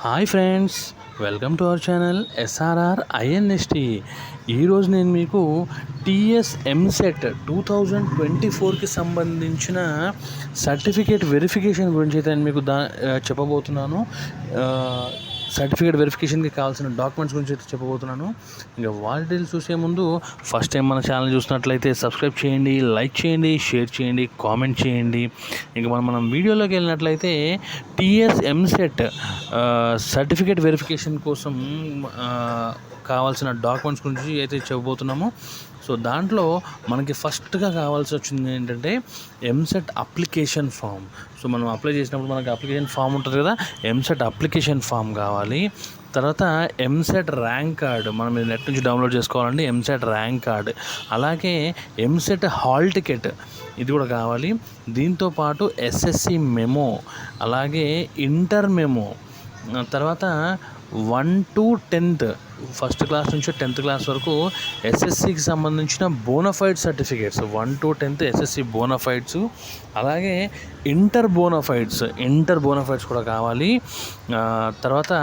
Hi friends, welcome to our channel SRR INST. ఈరోజు నేను మీకు టీఎస్ ఎంసెట్ 2024కి సంబంధించిన సర్టిఫికేట్ వెరిఫికేషన్ గురించి అయితే నేను మీకు చెప్పబోతున్నాను. సర్టిఫికేట్ వెరిఫికేషన్కి కావాల్సిన డాక్యుమెంట్స్ గురించి అయితే చెప్పబోతున్నాను. ఇంకా వాటి డీటెయిల్స్ చూసే ముందు ఫస్ట్ టైం మన ఛానల్ చూసినట్లయితే సబ్స్క్రైబ్ చేయండి, లైక్ చేయండి, షేర్ చేయండి, కామెంట్ చేయండి. ఇంకా మనం వీడియోలోకి వెళ్ళినట్లయితే టీఎస్ ఎంసెట్ సర్టిఫికేట్ వెరిఫికేషన్ కోసం కావాల్సిన డాక్యుమెంట్స్ గురించి అయితే చెప్పబోతున్నాము. సో దాంట్లో మనకి ఫస్ట్గా కావాల్సి వచ్చింది ఏంటంటే ఎంసెట్ అప్లికేషన్ ఫామ్. సో మనం అప్లై చేసినప్పుడు మనకి అప్లికేషన్ ఫామ్ ఉంటుంది కదా, ఎంసెట్ అప్లికేషన్ ఫామ్ కావాలి. తర్వాత ఎంసెట్ ర్యాంక్ కార్డ్ మనం నెట్ నుంచి డౌన్లోడ్ చేసుకోవాలండి, ఎంసెట్ ర్యాంక్ కార్డ్. అలాగే ఎంసెట్ హాల్ టికెట్ ఇది కూడా కావాలి. దీంతోపాటు ఎస్ఎస్సి మెమో, అలాగే ఇంటర్ మెమో, తర్వాత 1 to 10th ఫస్ట్ క్లాస్ నుంచి 10th క్లాస్ వరకు ఎస్ఎస్సికి సంబంధించిన bonafide certificates, 1 to 10th SSC bonafides, అలాగే ఇంటర్ బోనఫైడ్స్ కూడా కావాలి. తర్వాత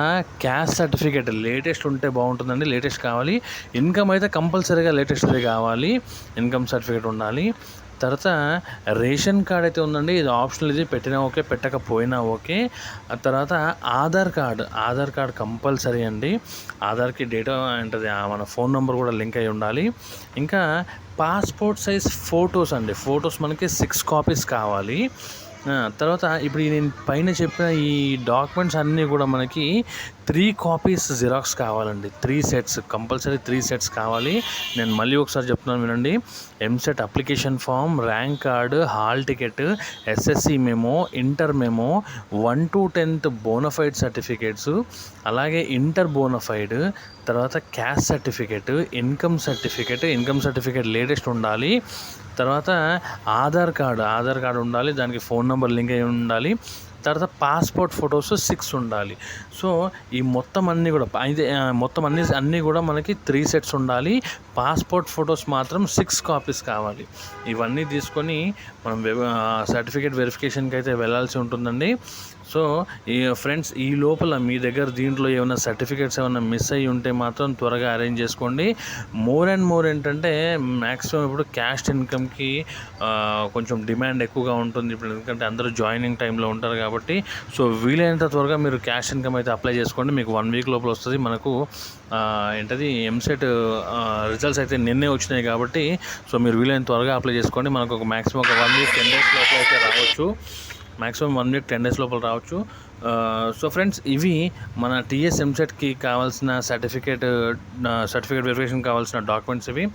క్యాస్ట్ సర్టిఫికేట్ లేటెస్ట్ ఉంటే బాగుంటుందండి, లేటెస్ట్ కావాలి. ఇన్కమ్ అయితే కంపల్సరీగా లేటెస్ట్ది కావాలి, ఇన్కమ్ సర్టిఫికేట్ ఉండాలి. తర్వాత రేషన్ కార్డ్ అయితే ఉందండి, ఇది ఆప్షనల్, ఇది పెట్టినా ఓకే, పెట్టకపోయినా ఓకే. తర్వాత ఆధార్ కార్డ్ కంపల్సరీ అండి. ఆధార్కి డేటా ఉంటుంది, మన ఫోన్ నెంబర్ కూడా లింక్ అయి ఉండాలి. ఇంకా పాస్పోర్ట్ సైజ్ ఫొటోస్ మనకి 6 కాపీస్ కావాలి. తర్వాత ఇప్పుడు నేను పైన చెప్పిన ఈ డాక్యుమెంట్స్ అన్నీ కూడా మనకి 3 కాపీస్ జిరాక్స్ కావాలండి. 3 సెట్స్ కంపల్సరీ, 3 సెట్స్ కావాలి. నేను మళ్ళీ ఒకసారి చెప్తున్నాను వినండి. EAMCET application form, rank card, hall ticket, SSC memo, inter memo, 1 to 10th bonafide certificates, అలాగే ఇంటర్ బోనఫైడ్, తర్వాత caste certificate, income certificate latest ఉండాలి. తర్వాత ఆధార్ కార్డు ఉండాలి, దానికి ఫోన్ నెంబర్ లింక్ అయి ఉండాలి. తర్వాత పాస్పోర్ట్ ఫొటోస్ 6 ఉండాలి. సో ఈ మొత్తం అన్నీ కూడా మనకి 3 సెట్స్ ఉండాలి. పాస్పోర్ట్ ఫొటోస్ మాత్రం 6 కాపీస్ కావాలి. ఇవన్నీ తీసుకొని మనం సర్టిఫికేట్ వెరిఫికేషన్కి అయితే వెళ్ళాల్సి ఉంటుందండి. సో ఈ ఫ్రెండ్స్, ఈ లోపల మీ దగ్గర దీంట్లో ఏమైనా సర్టిఫికేట్స్ ఏమైనా మిస్ అయ్యి ఉంటే మాత్రం త్వరగా అరేంజ్ చేసుకోండి. మోర్ ఏంటంటే మ్యాక్సిమం ఇప్పుడు క్యాస్ట్ ఇన్కమ్కి కొంచెం డిమాండ్ ఎక్కువగా ఉంటుంది ఇప్పుడు, ఎందుకంటే అందరూ జాయినింగ్ టైంలో ఉంటారు కాబట్టి. సో వీలైనంత త్వరగా మీరు క్యాస్ట్ ఇన్కమ్ అయితే అప్లై చేసుకోండి, మీకు 1 week లోపల వస్తుంది. మనకు ఎంసెట్ రిజల్ట్స్ అయితే నిన్నే వచ్చినాయి కాబట్టి సో మీరు వీలైనంత త్వరగా అప్లై చేసుకోండి. మనకు ఒక మ్యాక్సిమం ఒక 1 week 10 days లోపల అయితే రావచ్చు, మ్యాక్సిమం 1 week 10 days లోపల రావచ్చు. సో ఫ్రెండ్స్, ఇవి మన టీఎస్ ఎంసెట్కి కావాల్సిన సర్టిఫికేట్ వెరిఫికేషన్ కావాల్సిన డాక్యుమెంట్స్ ఇవి.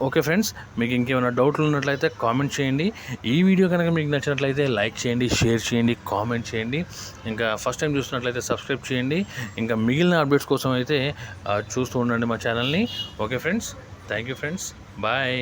ఓకే ఫ్రెండ్స్, మీకు ఇంకేమైనా డౌట్లు ఉన్నట్లయితే కామెంట్ చేయండి. ఈ వీడియో కనుక మీకు నచ్చినట్లయితే లైక్ చేయండి, షేర్ చేయండి, కామెంట్ చేయండి. ఇంకా ఫస్ట్ టైం చూస్తున్నట్లయితే సబ్స్క్రైబ్ చేయండి. ఇంకా మిగిలిన అప్డేట్స్ కోసం అయితే చూస్తూ ఉండండి మా ఛానల్ని. Okay friends, thank you friends, bye.